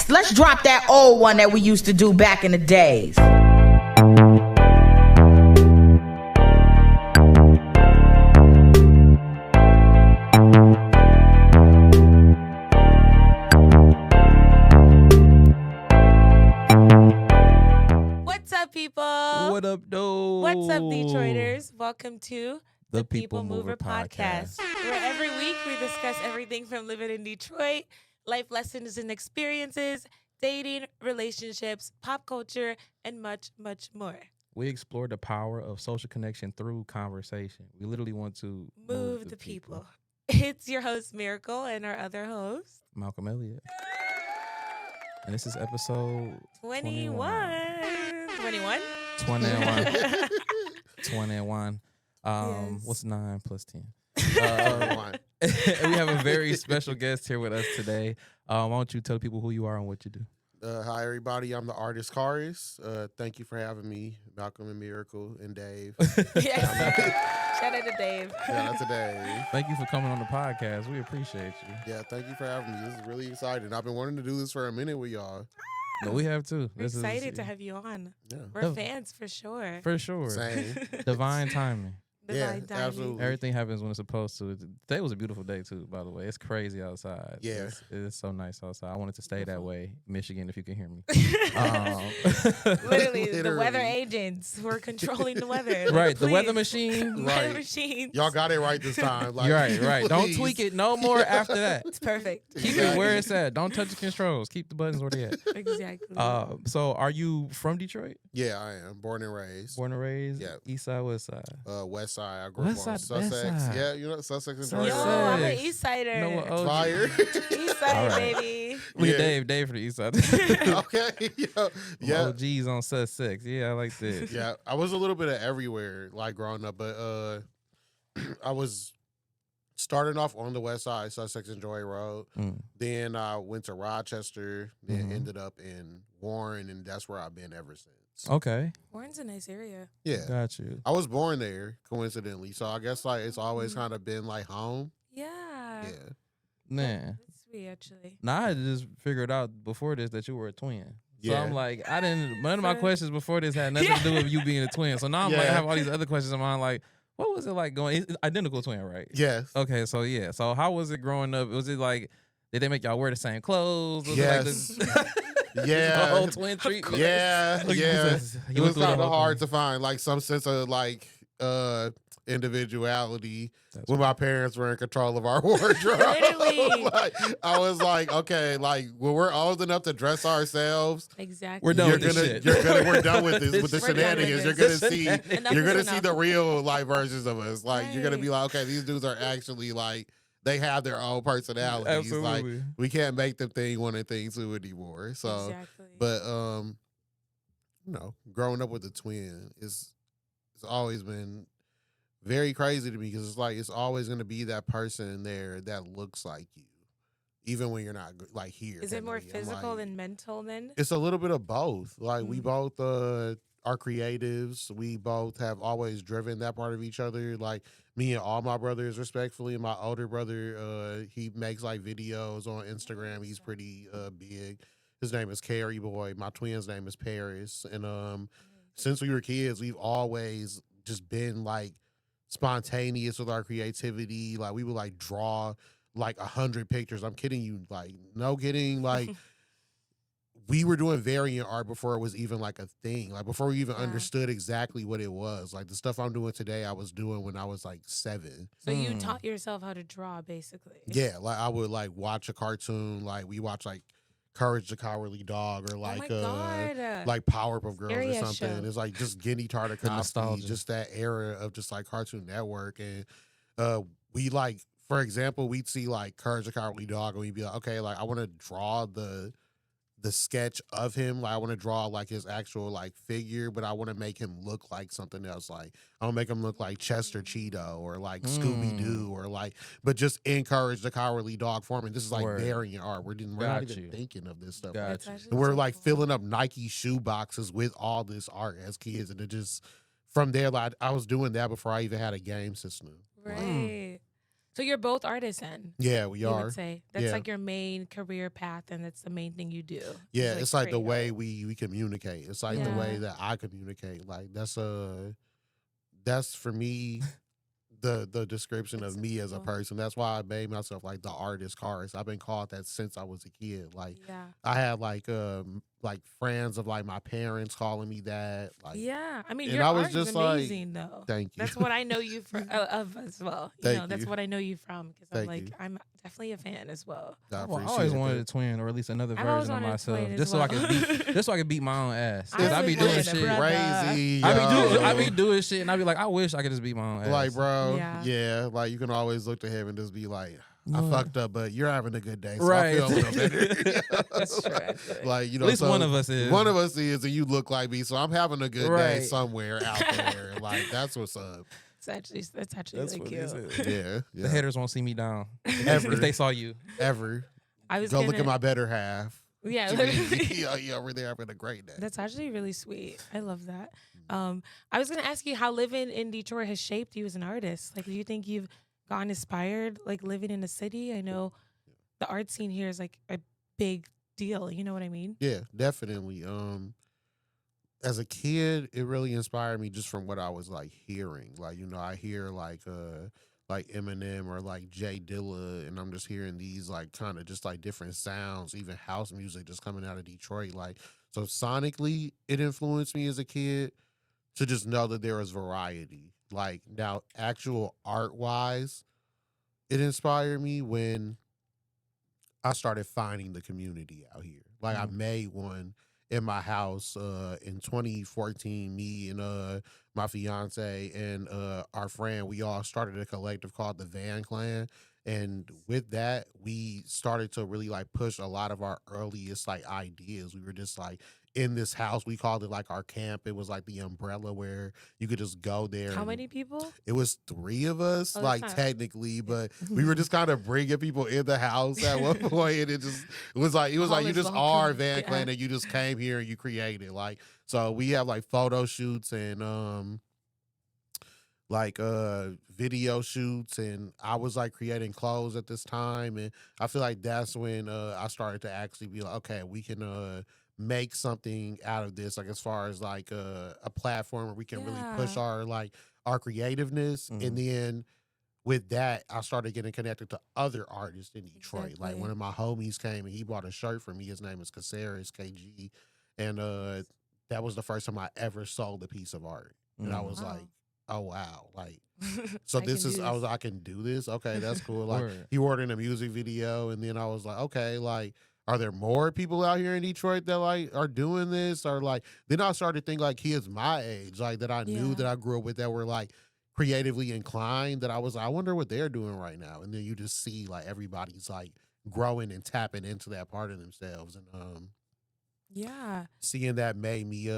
next. Let's drop that old one that we used to do back in the days. What's up, people? What up, though? What's up, Detroiters? Welcome to The People Mover Podcast, where every week we discuss everything from living in Detroit, life lessons and experiences, dating, relationships, pop culture, and much, much more. We explore the power of social connection through conversation. We literally want to Move the people. It's your host, Miracle, and our other host, Malcolm Elliott. And this is episode 21. 21? 21. 21. Yes. What's 9 plus 10? We have a very special guest here with us today. Why don't you tell people who you are and what you do? Hi, everybody. I'm the Artist Carris. Thank you for having me, Malcolm and Miracle and Dave. Yes. Shout out to Dave. Shout out to Dave. Thank you for coming on the podcast. We appreciate you. Yeah, thank you for having me. This is really exciting. I've been wanting to do this for a minute with y'all. No, we have too. We're excited to have you on. Yeah. We're fans for sure. For sure. Same. Divine timing. Divine timing. absolutely. Everything happens when it's supposed to. Today was a beautiful day too, by the way. It's crazy outside. Yeah. It's so nice outside. I wanted to stay that way. Michigan, if you can hear me. Literally, the Literally. weather agents who are controlling the weather. Like, Right, the weather please. machine. Weather Right. machines. Y'all got it right this time. Like, You're right. Don't please. tweak it no more after that. It's perfect. Keep it where it's at. Don't touch the controls. Keep the buttons where they at. Exactly. So are you from Detroit? Yeah, I am. Born and raised. Born and raised? Yeah. East side, west side? West Side. I grew West up on Side, best Sussex. side. Yeah, you know Sussex and Yo, Sussex. Georgia. I'm an Sussex. East Sider. No one owes you. Fire. East Side, All right. baby. Look Yeah. at Dave from the east side. Okay. Yeah. OGs on Sussex. Yeah, I like this. Yeah, I was a little bit of everywhere, like growing up, but I was starting off on the west side, Sussex and Joy Road. Mm. Then I went to Rochester, then Mhm. ended up in Warren, and that's where I've been ever since. Okay. Warren's a nice area. Yeah, Got you. I was born there, coincidentally, so I guess like it's always kind of been like home. Yeah. Yeah, Man. That's sweet, actually. Now I had just figured out before this that you were a twin. So Yeah. I'm like, none of my questions before this had nothing to do with you being a twin. So now I'm like, I Yeah. have all these other questions in mind. Like, what was it like going? It's identical twin, right? yes, Okay, so yeah. So how was it growing up? Was it like, did they make y'all wear the same clothes? Was Yes. it like this, Yeah. the whole twin treatment? yeah, Look, yeah. you It went was through the kind of whole hard thing. to find like some sense of like individuality That's when my parents were in control of our wardrobe. Literally. Like, I was like, okay, like when we're old enough to dress ourselves, Exactly. We're done we're with this gonna, shit. we're done with this with the We're done with shenanigans. You're this. gonna see, Enough you're is gonna enough. see the real like versions of us. Like you're gonna be Right. like, okay, these dudes are actually like they have their own personalities. Like Absolutely. we can't make them thing one and thing two anymore. So, Exactly. but you know, growing up with a twin it's always been very crazy to me because it's like it's always going to be that person there that looks like you, even when you're not like here. Is it more technically. I'm physical like, than mental then? It's a little bit of both. Like we Mm. both are creatives. We both have always driven that part of each other. Like me and all my brothers, respectfully. My older brother, he makes like videos on Instagram. He's pretty big. His name is Carrie Boy. My twin's name is Paris. And since we were kids, we've always just been like spontaneous with our creativity. Like we would like draw like 100 pictures. I'm kidding you. Like no kidding. Like we were doing variant art before it was even like a thing. Like before we even Yeah. understood exactly what it was. Like the stuff I'm doing today, I was doing when I was like 7. So you Mm. taught yourself how to draw, basically. Yeah, like I would like watch a cartoon. Like we watch like Courage the Cowardly Dog or Oh my like God. like Powerpuff Girls or Area something. show. It's like just Genny Tartakovsky, nostalgia. just that era of just like Cartoon Network. And we like, for example, we'd see like Courage the Cowardly Dog and we'd be like, okay, like I want to draw the sketch of him. Like I want to draw like his actual like figure, but I want to make him look like something else. Like I want to make him look like Chester Cheeto or like Scooby Doo or like, but just encourage the Cowardly Dog form. And this is like Word. variant art. We're not Got even you. thinking of this stuff. Got That's you. actually And we're so like cool. filling up Nike shoe boxes with all this art as kids, and it just from there, like I was doing that before I even had a game system. Right. So you're both artists then? Yeah, we You are. would say that's Yeah. like your main career path, and that's the main thing you do. Yeah, is, it's like the create way art. we communicate. It's like the Yeah. way that I communicate. Like that's for me the description That's of so me as a cool. person. That's why I made myself like the Artist Carris. I've been called that since I was a kid. Like Yeah. I had like friends of like my parents calling me that. Like Yeah. I mean, and your I was art just is like, amazing, though. thank you. That's what I know you from of as well. Thank That's you. what I know you from because I'm Thank like you. I'm definitely a fan as well. I I appreciate always wanted that. a twin, or at least another I've always version of wanted a myself, twin as just so I could well. beat, just so I could beat my own ass. I Cause I always be doing wanted a shit. brother. Crazy. I be yo. doing shit, and I be like, I wish I could just beat my own ass. Like, bro, Yeah. yeah, like you can always look to him and just be like, I No. fucked up, but you're having a good day, so Right. I feel a little better. That's true. I feel Like, you know, At least so one of us is. one of us is, and you look like me, so I'm having a good day Right. somewhere out there. Like, that's what's up. That's actually really what cute. it is. Yeah, The yeah. haters won't see me down Ever. if they saw you. Ever. I was Go gonna, look at my better half. yeah. You over there having a great day. That's actually really sweet. I love that. I was gonna ask you how living in Detroit has shaped you as an artist. Like, do you think you've gotten inspired, like living in a city? I know the art scene here is like a big deal. You know what I mean? Yeah, definitely. As a kid, it really inspired me just from what I was like hearing. Like, you know, I hear like Eminem or like Jay Dilla, and I'm just hearing these like kind of just like different sounds, even house music just coming out of Detroit. Like, so sonically, it influenced me as a kid to just know that there is variety. Like, now, actual art wise, it inspired me when I started finding the community out here. Like, I made one in my house in 2014. Me and my fiance and our friend, we all started a collective called the Van Clan. And with that, we started to really like push a lot of our earliest like ideas. We were just like in this house. We called it like our camp. It was like the umbrella where you could just go there. How and many people? It was 3 of us, Oh, like that's not- technically, but we were just kind of bringing people in the house at one point, and it was like you All just is are welcome. Van Yeah. Clan, and you just came here and you created. Like, so we have like photo shoots and like video shoots, and I was like creating clothes at this time, and I feel like that's when I started to actually be like, okay, we can make something out of this, like as far as like a platform where we can really push Yeah. our creativeness. Mhm. And then with that, I started getting connected to other artists in Detroit. Like, Exactly. one of my homies came and he bought a shirt for me. His name is Caceres, KG, and that was the first time I ever sold a piece of art, and I was Wow. like, oh wow, like, so I this can is do I can do this. Okay, that's cool. Like, Word. he ordered a music video, and then I was like, okay, like, are there more people out here in Detroit that like are doing this? Or like, then I started thinking like kids my age, like that I knew Yeah. that I grew up with that were like creatively inclined, that I was like, I wonder what they're doing right now. And then you just see like everybody's like growing and tapping into that part of themselves. And Yeah. seeing that made me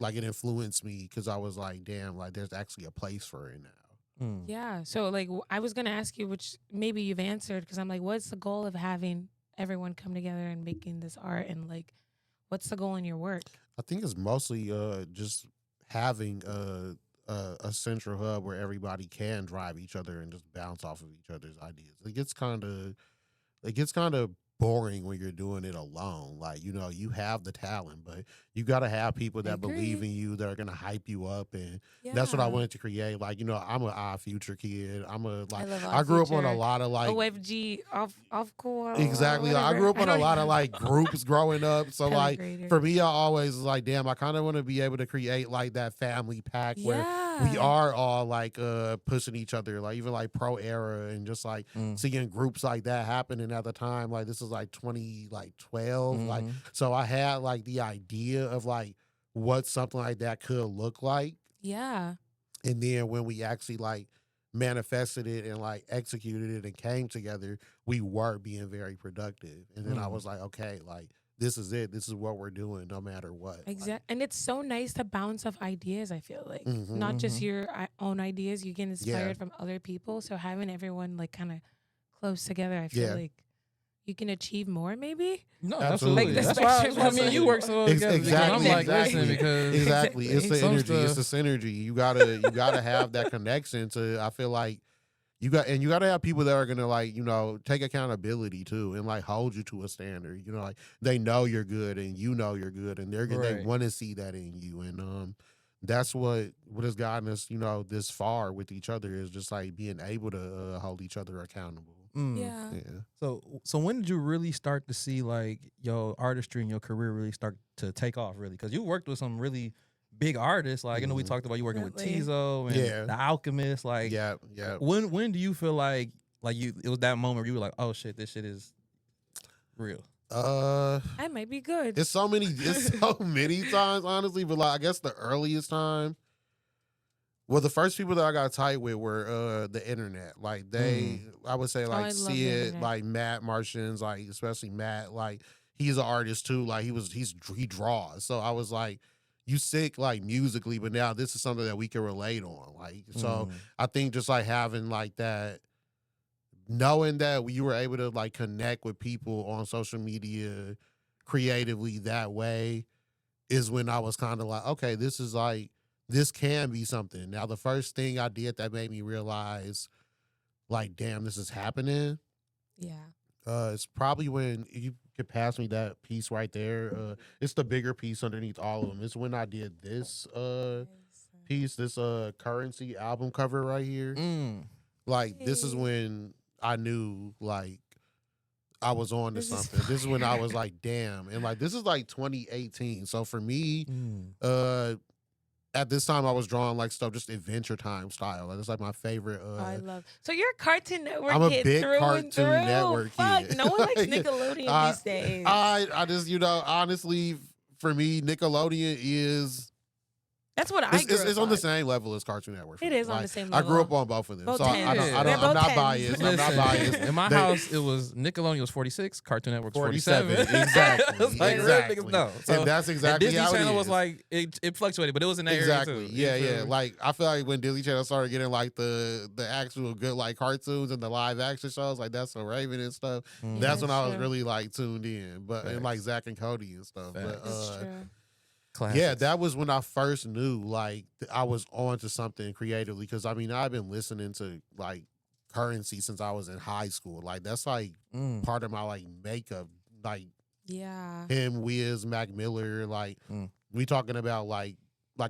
like, it influenced me, because I was like, damn, like there's actually a place for it now. Yeah. So like I was gonna ask you, which maybe you've answered, because I'm like, what's the goal of having everyone come together and making this art, and like, what's the goal in your work? I think it's mostly just having a central hub where everybody can drive each other and just bounce off of each other's ideas. It gets kind of boring when you're doing it alone. Like, you know, you have the talent, but you got to have people that believe agree. in you, that are going to hype you up. And that's what I wanted to create. Like, you know, I'm an Odd Future kid. I love grew up on a Future. lot of like, OFG off core. exactly. Like, I grew up on a lot of like groups growing up. So Tenth like, grader. for me, I always was like, damn, I kind of want to be able to create like that family pack where we are all like pushing each other, like even like Pro Era, and just like seeing groups like that happening at the time. Like, this is like 2012. Like, so I had like the idea of like what something like that could look like. Yeah. And then when we actually like manifested it and like executed it and came together, we were being very productive. And then I was like, okay, like, this is it. This is what we're doing, no matter what. Exactly. And it's so nice to bounce off ideas, I feel like. Not just your own ideas. You get inspired from other people. So having everyone like kind of close together, I feel like you can achieve more, maybe. No, Absolutely. absolutely. Like the That's why spectrum I of mean, you work so well together. Exactly. I'm like, Exactly. listen, because Exactly. It's the Some energy. It's stuff- the synergy. You gotta have that connection to, I feel like, you got to have people that are gonna like, take accountability too and like hold you to a standard. Like they know you're good and you know you're good and they Right. want to see that in you. And that's what has gotten us, this far with each other, is just like being able to hold each other accountable. Yeah. So when did you really start to see like your artistry and your career really start to take off? Really, because you worked with some really big artists. Like I know we talked about you working with Definitely. Tizo and The Alchemist. Like, Yeah. when do you feel like it was that moment where you were like, oh shit, this shit is real? I might be good. It's so many times, honestly. But like, I guess the earliest time. Well, the first people that I got tight with were the internet. Like I would say like I love see the it, internet. like Matt Martians, like especially Matt, like he's an artist too. Like he draws. So I was like, you sick like musically, but now this is something that we can relate on. Like so, I think just like having like that, knowing that you were able to like connect with people on social media creatively that way, is when I was kind of like, okay, this can be something. Now, the first thing I did that made me realize, like, damn, this is happening. Yeah. It's probably when you could pass me that piece right there. It's the bigger piece underneath all of them. It's when I did this piece, this Currency album cover right here. Like, this is when I knew, like, I was on to something. This is when I was like, damn. And like, this is like 2018. So for me, at this time I was drawing like stuff just Adventure Time style. That's like my favorite. I love. So you're a Cartoon Network I'm a kid big through Cartoon and through. Network Fuck, kid. no one likes Nickelodeon these days. I just, honestly, for me, Nickelodeon is. That's what I grew up It's on the same level as Cartoon Network. It is on the same I level. grew up on both of them, Both so I'm tens. not They're both biased. I'm not Listen, biased. in my house, it was Nickelodeon was 46, Cartoon Network was 47. Exactly. It was like Exactly. real niggas know. And that's exactly Disney how it Channel was is. like it fluctuated, but it was in that Exactly. area too. Yeah, You yeah. feel me? Like I feel like when Disney Channel started getting like the actual good like cartoons and the live action shows, like That's So Raven and stuff, that's when I was really like tuned in. But and like Zach and Cody and stuff. But That's true. Classics. yeah, that was when I first knew like I was on to something creatively, because I mean I've been listening to like Currency since I was in high school. Like that's like part of my like makeup. Like Yeah. him, Wiz, Mac Miller, like we talking about like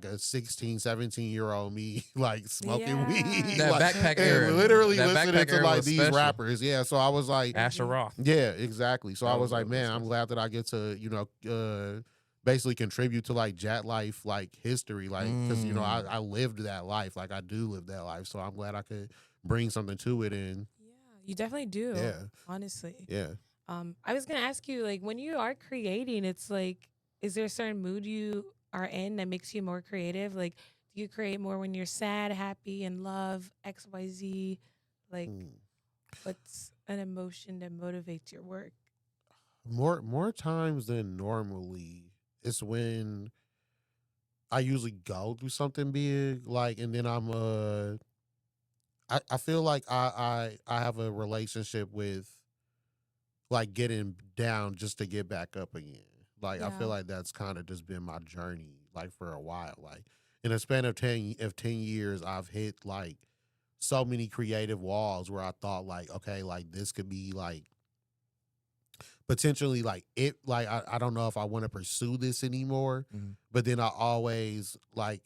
a 16, 17-year-old me like smoking weed. That like, backpack and era. literally That listening backpack to era like was these special. rappers. Yeah. So I was like, Asher Roth. yeah, exactly. So I That was was like, really man, I'm special. glad that I get to, basically contribute to like Jat life, like history, like because I lived that life, like I do live that life, so I'm glad I could bring something to it. And Yeah, you definitely do. Yeah. Honestly. yeah, I was gonna ask you, like, when you are creating, it's like, is there a certain mood you are in that makes you more creative? Like, do you create more when you're sad, happy, in love, XYZ? Like, what's an emotion that motivates your work? more times than normally, it's when I usually go through something big, like, and then I feel like I have a relationship with like getting down just to get back up again. Like I feel Yeah. like that's kind of just been my journey, like for a while. Like in a span of 10 years, I've hit like so many creative walls where I thought like, okay, like this could be like potentially like it, like I don't know if I want to pursue this anymore. But then I always like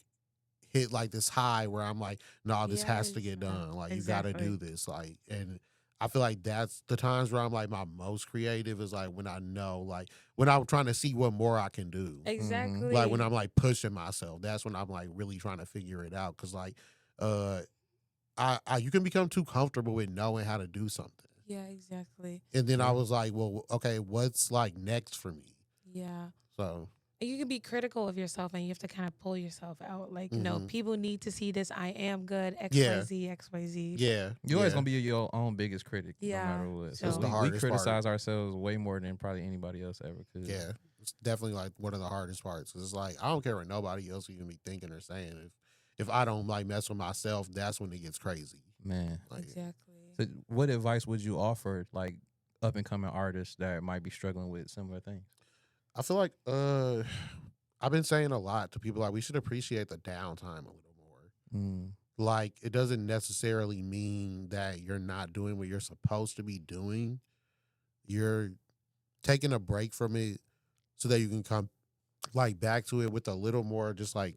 hit like this high where I'm like, no, this has to Yes, get done. Like you exactly. got to do this. Like, and I feel like that's the times where I'm like my most creative is like when I know, like when I'm trying to see what more I can do. Exactly. Like when I'm like pushing myself, that's when I'm like really trying to figure it out. Cause like, you can become too comfortable with knowing how to do something. Yeah, exactly. And then I was like, well, okay, what's like next for me? Yeah. So You can be critical of yourself and you have to kind of pull yourself out. Like, no, people need to see this. I am good. XYZ, XYZ. yeah, You're always gonna be your own biggest critic, Yeah. no matter what. So- So That's the we hardest part. criticize ourselves way more than probably anybody else ever could. yeah. It's definitely like one of the hardest parts. 'Cause it's like I don't care what nobody else even be thinking or saying. If I don't like mess with myself, that's when it gets crazy. Man. Like, Exactly. So what advice would you offer like up and coming artists that might be struggling with similar things? I feel like I've been saying a lot to people like we should appreciate the downtime a little more. like it doesn't necessarily mean that you're not doing what you're supposed to be doing. You're taking a break from it so that you can come like back to it with a little more just like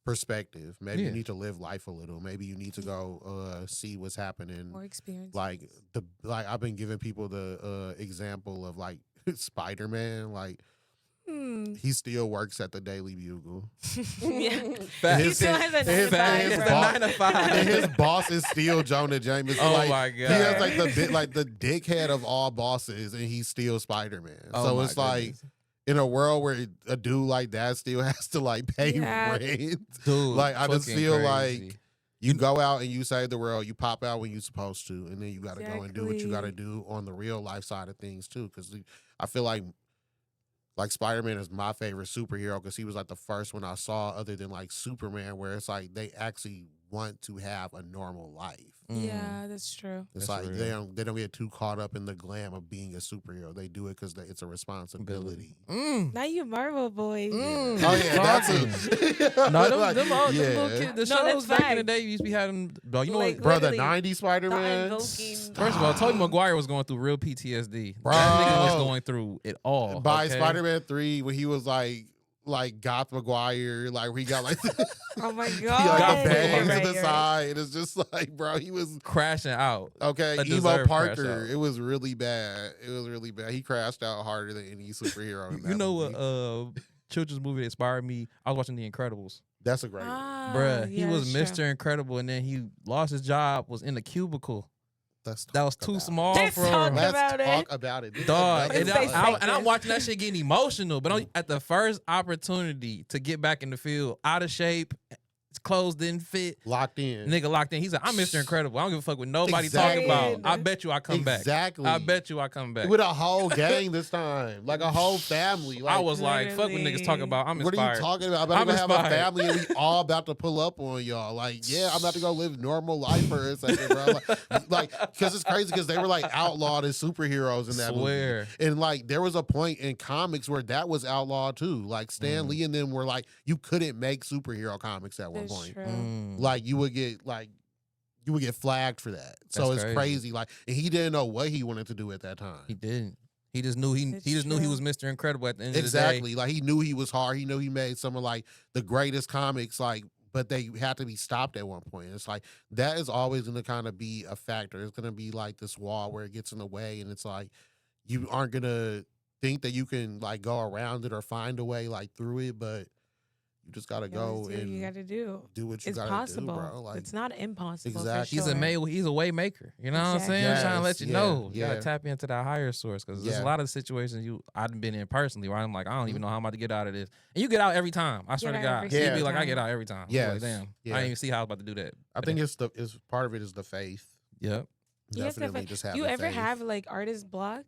perspective. Maybe you need to live life a little. Maybe you need to go see what's happening. More experience. Like I've been giving people the example of like Spider-Man. Like he still works at the Daily Bugle. Yeah. Facts. He still has a 9 to 5. Facts. bro. The 9 to 5. And his boss is still Jonah Jameson. Oh like, my He has God. like the dickhead of all bosses, and he's still Spider-Man. Oh So my it's like goodness. in a world where a dude like that still has to like pay Yeah. rent. Dude, Like I just fucking feel crazy. like you go out and you save the world, you pop out when you're supposed to, and then you got to go and do what you got to Exactly. do on the real life side of things too. Because I feel like Spider-Man is my favorite superhero because he was like the first one I saw other than like Superman, where it's like they actually want to have a normal life. Yeah, that's true. It's That's like real. they don't get too caught up in the glam of being a superhero. They do it because it's a responsibility. Now you Marvel boys. Mm. Oh yeah, that's it. No, them little Yeah. kids, the No, that's shows back in the facts. day used to be having, bro, you know Like, what? Bro, the literally, 90s Spider-Man. invoking- First of all, Tobey Maguire was going through real PTSD. Bro. That nigga was going through it all. By okay? Spider-Man 3, when he was like Goth Maguire, like where he got like Oh my he god. got the bangs You're to right, the you're right. side. It's just like, bro, he was crashing out. okay. A Emo deserved crash Parker, out. it was really bad. It was really bad. He crashed out harder than any superhero. In that You know movie. what children's movie that inspired me? I was watching The Incredibles. That's a great one. Ah, Bruh, he yeah, was that's true. Mr. Incredible, and then he lost his job, was in the cubicle. Let's That was talk too about small Let's for talk him. Let's about it. talk about it. This is Dog, another and, Let's one. say I'm this. watching that shit getting emotional. But at the first opportunity to get back in the field, out of shape, his clothes didn't fit, Locked in. nigga locked in. He said, "I'm Mr. Incredible. I don't give a fuck what nobody Exactly. talking about. I bet you I come back. Exactly. I bet you I come back." With a whole gang this time, like a whole family. Like, I was like, "Fuck what niggas talking about. I'm what are you inspired." talking about? I'm about I'm to go have a inspired. family and we all about to pull up on y'all. Like, yeah, I'm about to go live normal life for a second, bro. Like, because it's crazy because they were like outlawed as superheroes in that Swear. movie. And like, there was a point in comics where that was outlawed too. Like, Stan Lee and them were like, you couldn't make superhero comics at one That's point. true. Like, you would get flagged for that. So That's it's crazy. Like, and he didn't know what he wanted to do at that time. He didn't. He just knew he It's just knew he true. was Mr. Incredible at the end Exactly. of the day. Like he knew he was hard. He knew he made some of like the greatest comics, like, but they had to be stopped at one point. It's like that is always gonna kind of be a factor. It's gonna be like this wall where it gets in the way, and it's like you aren't gonna think that you can like go around it or find a way like through it, but you just gotta You gotta go do what and you gotta do. do what you It's gotta possible. do, bro. Like It's not impossible. Exactly. For sure. He's a way maker. You know what I'm saying? Exactly. I'm trying to let you Yes, know. You yeah. gotta tap into that higher source because there's Yeah. a lot of situations I've been in personally where I'm like, I don't even know how I'm about to get out of this. And you get out every time. I swear to Get God. out every You'd be single like, I time. get out every time. I'm Yes. like, damn. Yeah. I didn't even see how I was about to do that. I think it's part of it is the faith. Yep. You guys Definitely have, just do have you the ever faith. have like artist block?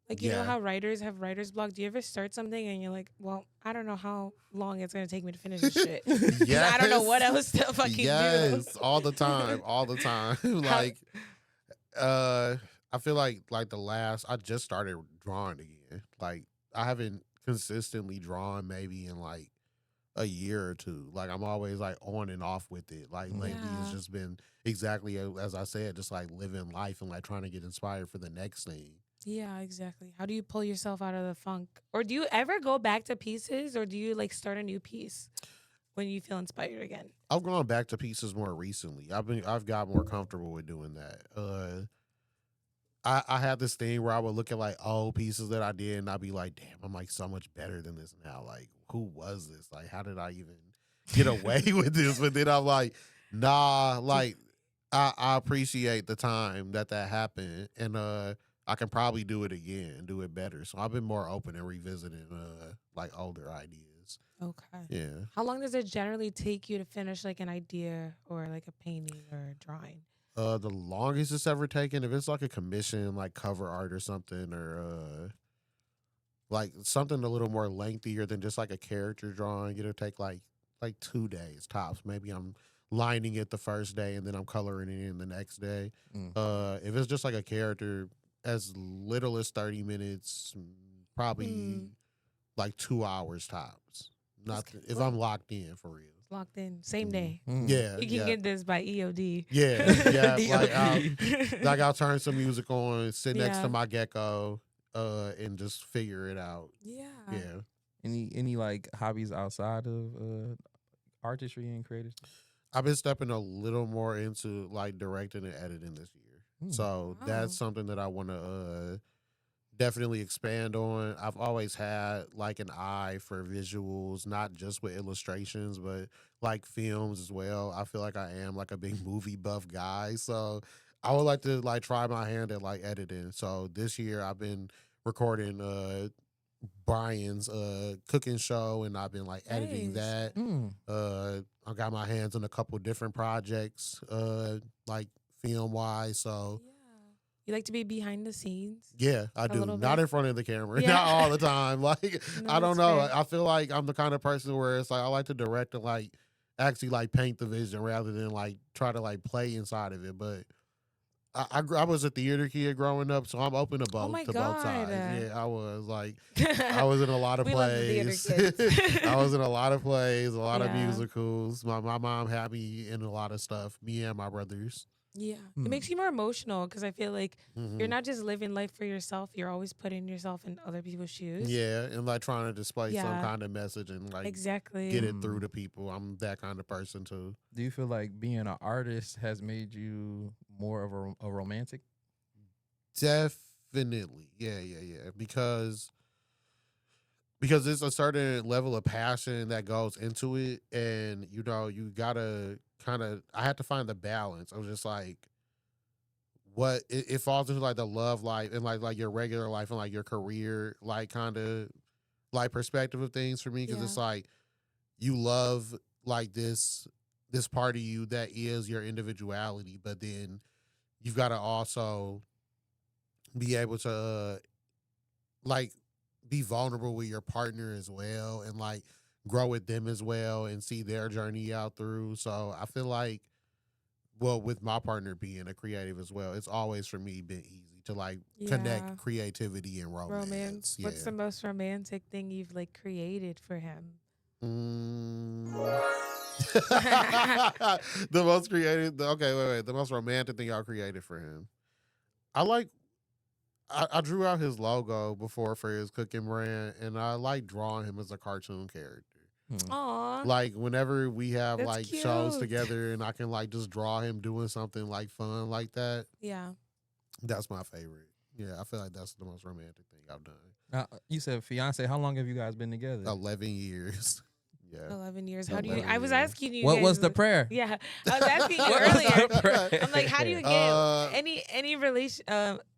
Like you know Yeah. how writers have writer's block? Do you ever start something and you're like, well, I don't know how long it's gonna take me to finish this shit. 'Cause I don't know what else to fucking do. Yes, all the time, all the time. like, I feel like I just started drawing again. Like, I haven't consistently drawn maybe in like a year or two. Like, I'm always like on and off with it. Like lately, it's Yeah. just been exactly as I said, just like living life and like trying to get inspired for the next thing. Yeah, exactly. How do you pull yourself out of the funk? Or do you ever go back to pieces or do you like start a new piece when you feel inspired again? I've gone back to pieces more recently. I've got more comfortable with doing that. I had this thing where I would look at like old pieces that I did and I'd be like, damn, I'm like so much better than this now. Like, who was this? Like, how did I even get away with this? But then I'm like, nah, like I appreciate the time that happened, and I can probably do it again, do it better. So I've been more open and revisiting like older ideas. Okay. Yeah. How long does it generally take you to finish like an idea or like a painting or a drawing? The longest it's ever taken, if it's like a commission, like cover art or something, or like something a little more lengthier than just like a character drawing, it'll take like 2 days tops. Maybe I'm lining it the first day and then I'm coloring it in the next day. If it's just like a character, as little as 30 minutes, probably like 2 hours tops. Not if I'm locked in for real. locked in same day. Yeah, You can get this by EOD. Yeah. Like I'll turn some music on, sit next to Yeah. my gecko, and just figure it out. Yeah. Yeah. Any like hobbies outside of artistry and creative? I've been stepping a little more into like directing and editing this year. So that's something that I want to definitely expand on. I've always had like an eye for visuals, not just with illustrations, but like films as well. I feel like I am like a big movie buff guy. So I would like to like try my hand at like editing. So this year I've been recording Brian's cooking show, and I've been like editing Nice. that. I got my hands on a couple different projects, like film wise. So Yeah. You like to be behind the scenes? yeah, I do. little Not bit? in front of the camera, Yeah. not all the time. Like No, I don't that's know. fair. I feel like I'm the kind of person where it's like I like to direct and like actually like paint the vision rather than like try to like play inside of it. But I was a theater kid growing up, so I'm open to both my to both sides. God. Yeah, I was like I was in a lot of We love the theater plays. kids. I was in a lot of plays, a lot of Yeah. musicals. My mom had me in a lot of stuff. Me and my brothers. Yeah. It makes you more emotional because I feel like Mhm. you're not just living life for yourself. You're always putting yourself in other people's shoes. Yeah, and like trying to display some Yeah. kind of message and like Exactly. get it through to people. I'm that kind of person too. Do you feel like being an artist has made you more of a romantic? Definitely. Yeah. Because there's a certain level of passion that goes into it, and you know, you gotta I had to find the balance. I was just like what it falls into like the love life and like your regular life and like your career, like kind of like perspective of things for me. Because it's Yeah. like you love like this part of you that is your individuality, but then you've got to also be able to like be vulnerable with your partner as well, and like grow with them as well and see their journey out through. So I feel like, well, with my partner being a creative as well, it's always for me been easy to like Yeah. connect creativity and romance. Romance. Yeah. What's the most romantic thing you've like created for him? The most creative. Okay, wait. The most romantic thing I created for him. I drew out his logo before for his cooking brand, and I like drawing him as a cartoon character. Aw. Like whenever we have That's like shows cute. together, and I can like just draw him doing something like fun like that. Yeah. That's my favorite. Yeah, I feel like that's the most romantic thing I've done. You said fiance. How long have you guys been together? 11 years. Yeah. 11 years. How do you? 11 I was years. asking you. What guys, was the prayer? Yeah, I was asking you What was earlier. the prayer? I'm like, how do you get any relationship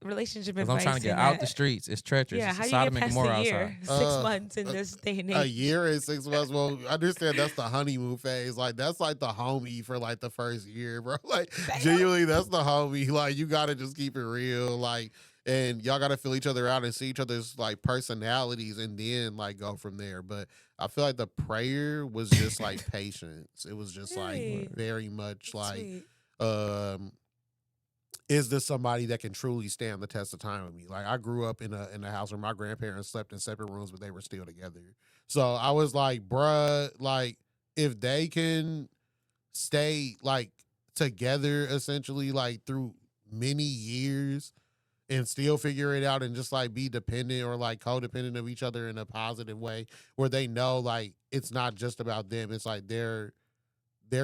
Because advice? I'm trying to get in out that? the streets. It's treacherous. Yeah, It's how do you Sodom get and past Gomorrah a year? outside. 6 months in this day and A age. year and 6 months. Well, I understand that's the honeymoon phase. Like that's like the homie for like the first year, bro. Like genuinely, that's the homie. Like you gotta just keep it real. Like, and y'all gotta feel each other out and see each other's like personalities, and then like go from there. But I feel like the prayer was just like patience. It was just Really? like very much That's like, sweet. is this somebody that can truly stand the test of time with me? Like I grew up in a house where my grandparents slept in separate rooms, but they were still together. So I was like, bruh, like if they can stay like together essentially like through many years and still figure it out and just like be dependent or like codependent of each other in a positive way where they know like it's not just about them. It's like they're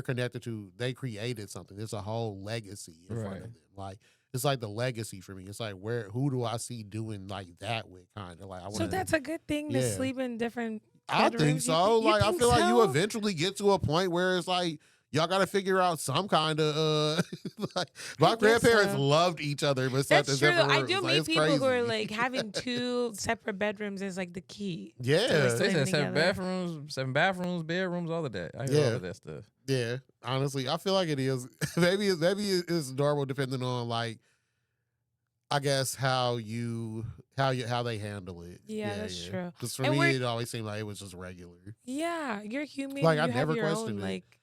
connected to, they created something. It's a whole legacy in front of them. Like it's like the legacy for me. It's like who do I see doing like that with kind of like I want So that's a good thing to Yeah. sleep in different. I think bedrooms? so. You Like I think feel like you so? eventually get to a point where it's like y'all got to figure out some kind of like my guess grandparents so. loved each other, but slept That's in true. separate I rooms. do Like, meet it's people who are crazy. like having 2 separate bedrooms is like the key. Yeah, to, like, They living said seven together. bathrooms, bedrooms, all of that. I hear all of that stuff. yeah. Honestly, I feel like it is. maybe it's normal depending on like, I guess how they handle it. Yeah, that's true. Because for And me, we're- it always seemed like it was just regular. Yeah, you're human. Like, you I have never your questioned own it. like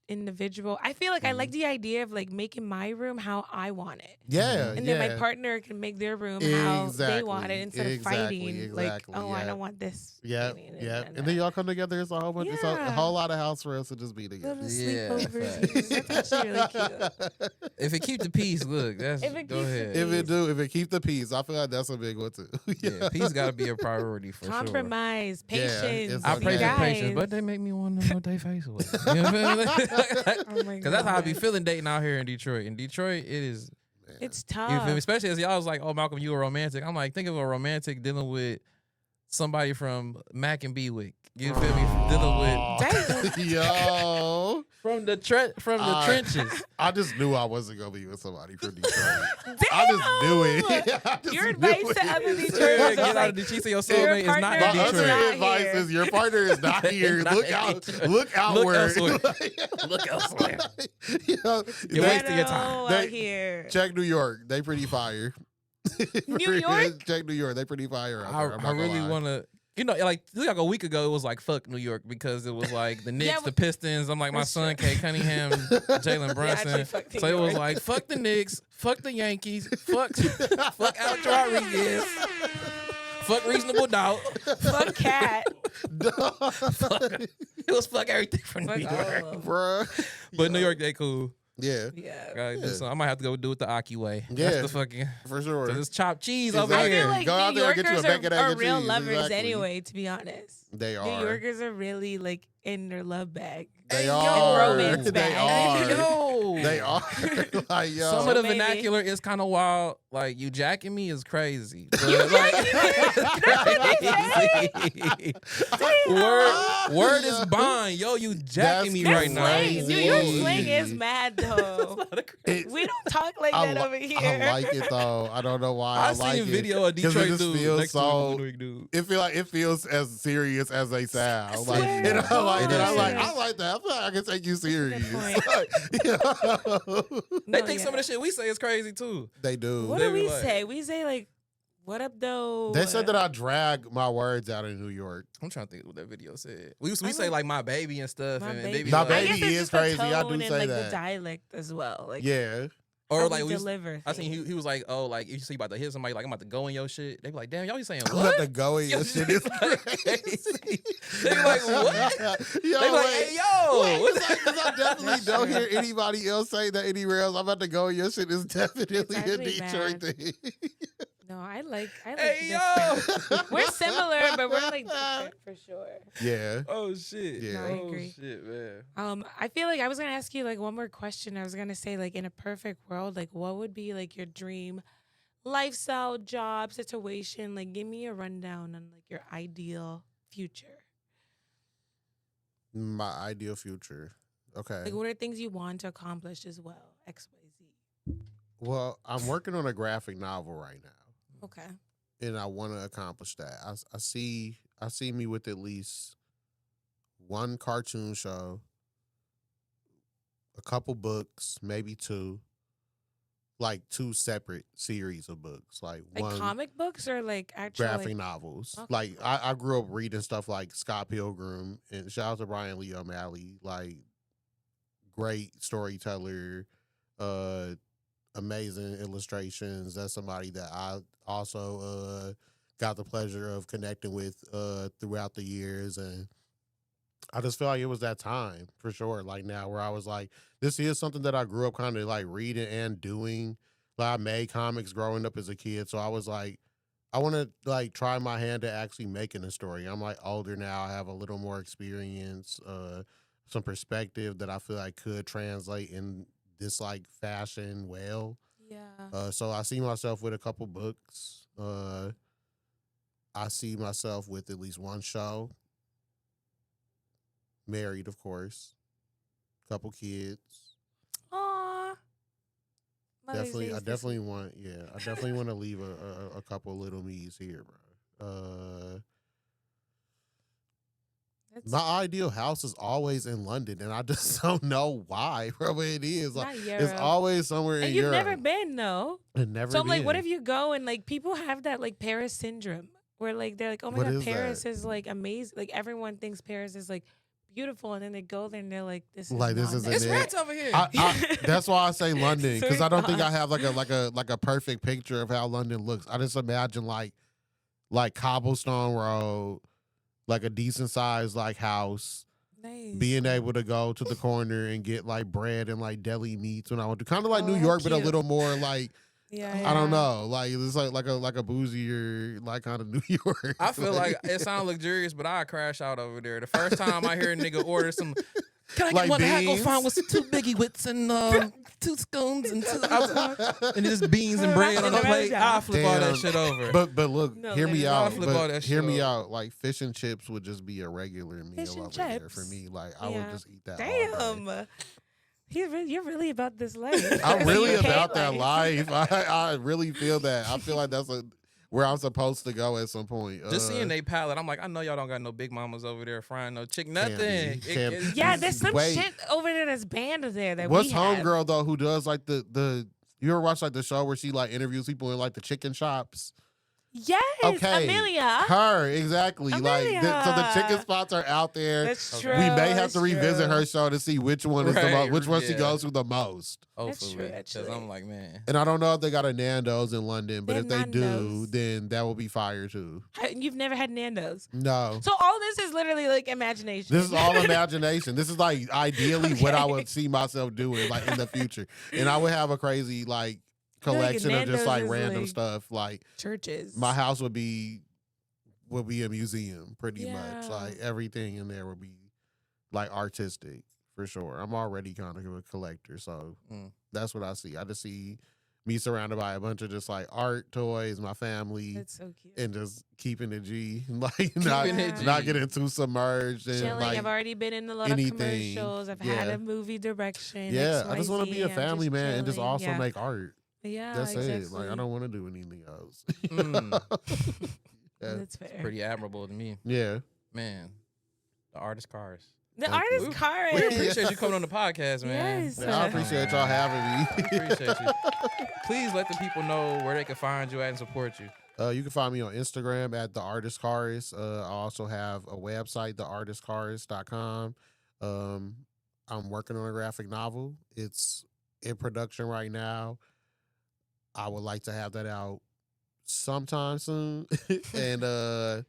individual. I feel like I like the idea of like making my room how I want it. Yeah, And then my partner can make their room how they want it instead of fighting. Like, oh, I don't want this. Yeah, yeah. And then y'all come together. It's a whole bunch. It's a whole lot of house for us to just be together. Little sleepovers. That's actually really cute. If it keep the peace, look, that's go ahead. If it keep the peace, I feel like that's a big one too. Yeah, peace got to be a priority for Compromise, patience. I pray for guys. patience, but they make me want to know their face away. You know what I mean? Oh my Because that's how I be God. feeling dating out here in Detroit. In Detroit, it is. It's You feel tough. me? Especially as y'all was like, oh, Malcolm, you a romantic. I'm like, think of a romantic dealing with somebody from Mac and Bewick. You feel me? Dealing with Yo, from the trenches. I just knew I wasn't gonna be with somebody from Detroit. Damn. I just knew it. I just Your knew advice it. to other Detroiters Yeah, is get out like, of Detroit. Your your soulmate is not partner in My is Detroit. other not advice here. is your partner is not here. Not Look in out! Detroit. Look outward. elsewhere. Look elsewhere. You know, You're they- wasting your time. Ghetto out They- here. Check New York. They pretty fire. New York? Check New York. They pretty fire. Out there. I'm I not gonna really lie. want to. You know, like a week ago, it was like fuck New York because it was like the Knicks, Yeah, the Pistons. I'm like my that's son, true. Kay Cunningham, Jalen actually Brunson. fucked New So it was York. like fuck the Knicks, fuck the Yankees, fuck Alex Rodriguez, fuck Reasonable Doubt. Fuck cat. It was fuck everything from New Fuck York. all of them. Bruh. But New York, they cool. Yeah, Yeah. So I might have to go do it the Aki way. Yeah. That's the fucking. for sure. Cause it's chopped cheese Exactly. over I here. feel like Go out New there and get you a Yorkers bacon, egg, are and real cheese. lovers Exactly. anyway, to be honest. They New are. Yorkers are really like in their love bag. They Hey, yo. are. romance They bag. are. Yo. They are. Like, yo. Some of the Maybe. vernacular is kind of wild. Like you jacking me is crazy. But, like, crazy. Word is bond. Yo, you jacking me That's right now. crazy. New York slang is mad though. It- We don't talk like I that li- over here. I like it though. I don't know why. I I like seen a it. video of 'Cause it Detroit just dude feels next to so- a New York dude. It feels as serious as they sound. Like, swear. and I like It it. is I like. serious. I like that. I feel like I can take you serious. point. You know? They No, think some of the shit we say is crazy too. They do. What They do be we like- say? We say like, "What up, though?" They said that I drag my words out in New York. I'm trying to think of what that video said. We I say know- like my baby and stuff, My and baby. they be My like, baby I guess it's is just the crazy. I do tone and, say like, that. the dialect as well. Like, Yeah. or how like we we. deliver. I seen things. he was like, oh, like if you see about to hit somebody, like I'm about to go in your shit. They be like, damn, y'all be saying I'm about to what? go in your shit. Is crazy. They be like, what? Yo, They be like, wait. hey, yo. Wait, what it's like, 'cause I definitely don't hear anybody else say that anywhere else. I'm about to go. Your shit is definitely a actually Detroit bad. thing. No, I like. Hey, this. yo. We're similar, but we're like different for sure. Yeah. Oh shit. Yeah. No, I Oh agree. shit, man. I feel like I was gonna ask you like one more question. I was gonna say like in a perfect world, like what would be like your dream lifestyle, job, situation? Like give me a rundown on like your ideal future. My ideal future. Okay. Like what are things you want to accomplish as well? XYZ. Well, I'm working on a graphic novel right now, Okay. and I want to accomplish that. I see me with at least one cartoon show, a couple books, maybe two, like two separate series of books, like one Comic books or like actual graphic like, novels. Okay. Like I grew up reading stuff like Scott Pilgrim, and shout out to Brian Lee O'Malley, like great storyteller, amazing illustrations. That's somebody that I also got the pleasure of connecting with throughout the years, and I just feel like it was that time for sure. Like now, where I was like, this is something that I grew up kind of like reading and doing. Like I made comics growing up as a kid, so I was like, I want to like try my hand at actually making a story. I'm like older now. I have a little more experience, some perspective that I feel like could translate in this like fashion well. Yeah. So I see myself with a couple books. I see myself with at least one show. Married, of course. Couple kids. Aw. Mother's Day I is this definitely week. want. Yeah, I definitely want to leave a couple little me's here, bro. That's My ideal house is always in London, and I just don't know why, bro. But it is. not It's Europe. always somewhere in And you've Europe. never been though. I've never So I'm like, what been. if you go and like people have that like Paris syndrome where like they're like, oh my What god, is Paris that? is like amazing. Like everyone thinks Paris is like beautiful, and then they go there and they're like, this is Like, this nonsense. isn't It's it. rats over here. That's why I say London, because I don't think I Sorry. have like a perfect picture of how London looks. I just imagine like cobblestone road, like a decent sized like house, Nice. being able to go to the corner and get like bread and like deli meats when I want to, kind of like Oh, New how York, but a cute. little more like Yeah, I don't know, like it's like a bougier like kind of New York. I feel like it sounds luxurious, but I crash out over there. The first time I hear a nigga order some, can I get Like one beans? Haggle fine with 2 Biggie Wits and 2 scones and 2 and just beans and bread on the plate? I flip all that Damn. shit over. But look, No, hear me literally. I'll out. flip all But that hear shit me over. out. Like fish and chips would just be a regular meal Fish and over there chips? for me. Like I would Yeah. just eat that. all day. Damn. You're really about this life. I'm really UK about that life. I really feel that. I feel like that's where I'm supposed to go at some point. Just seeing they palette, I'm like, I know y'all don't got no big mamas over there frying no chicken, Can't nothing. be. Can't be. Yeah, there's some Wait. shit over there that's banned there that What's we have. homegirl though who does like the you ever watch like the show where she like interviews people in like the chicken shops? Yes, Okay. Amelia. Her, exactly. Like so the Amelia. chicken spots are out there. That's Okay. true. We may have that's to revisit true. her show to see which one is the Right, which one she yeah. goes to the most. Hopefully, true, because actually. I'm like, man. And I don't know if they got a Nando's in London, but They if they have do, Nando's. then that will be fire too. You've never had Nando's. No. So all this is literally like imagination. This is all imagination. This is like ideally what I would see myself doing like in the future. And I would have a crazy like feel like collection of just Nando's like is, random like, stuff. Like churches. my house would be a museum pretty much. Yeah. Like everything in there would be like artistic for sure. I'm already kind of a collector, so that's what I see. I just see me surrounded by a bunch of just like art toys, my family, That's so cute. and just keeping it G, like Keeping it G. not getting too submerged and Chilling. like I've already been in a lot anything. of commercials. I've had Yeah. a movie direction. yeah. I just want to XYZ. be a I'm family just man and just chilling. also Yeah. make art. Yeah, That's it. exactly. Like I don't want to do anything else. Yeah. That's fair. Pretty admirable to me, Yeah. man. The Artist Carris. The Thank you. Artist Carris. We appreciate you coming on the podcast, man. Yes. I appreciate y'all having me. Appreciate you. Please let the people know where they can find you at and support you. You can find me on Instagram at the Artist Carris. I also have a website, theartistcarris.com. I'm working on a graphic novel. It's in production right now. I would like to have that out sometime soon. And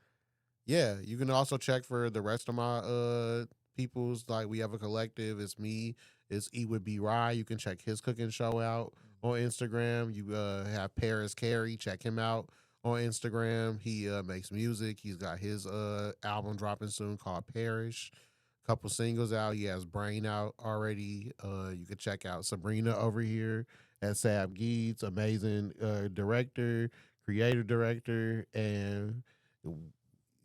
yeah, you can also check for the rest of my people's. Like we have a collective. It's me. It's E with B Rye. You can check his cooking show out on Instagram. You have Artist Carris. Check him out on Instagram. He makes music. He's got his album dropping soon called Parish. Couple singles out. He has Brain out already. You can check out Sabrina over here at Sab Geets. Amazing director, creative director, and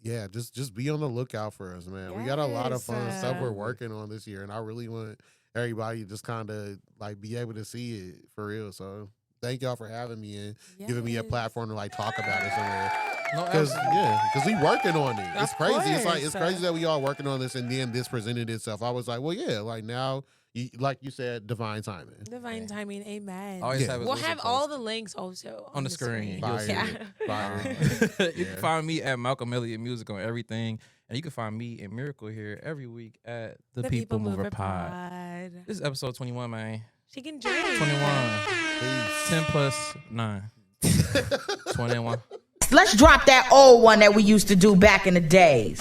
yeah, just be on the lookout for us, man. We got a lot of fun Yes, stuff we're working on this year, and I really want everybody to just kind of like be able to see it for real. So thank y'all for having me and giving me a Yes. platform to like talk about it somewhere. No, Because we working on it. It's Of crazy. It's like it's course. crazy that we all working on this, and then this presented itself. I was like, well, yeah, like now, like you said, divine timing. Divine timing. Amen. Always Yeah. have We'll have all the links also on the screen. Fire. Yeah. Fire. You Yeah. can find me at Malcolm Elliott Music on everything. And you can find me and Miracle here every week at The People Mover Pod. This is episode 21, man. She can drink. 21. Peace. 10 plus 9. 21. Let's drop that old one that we used to do back in the days.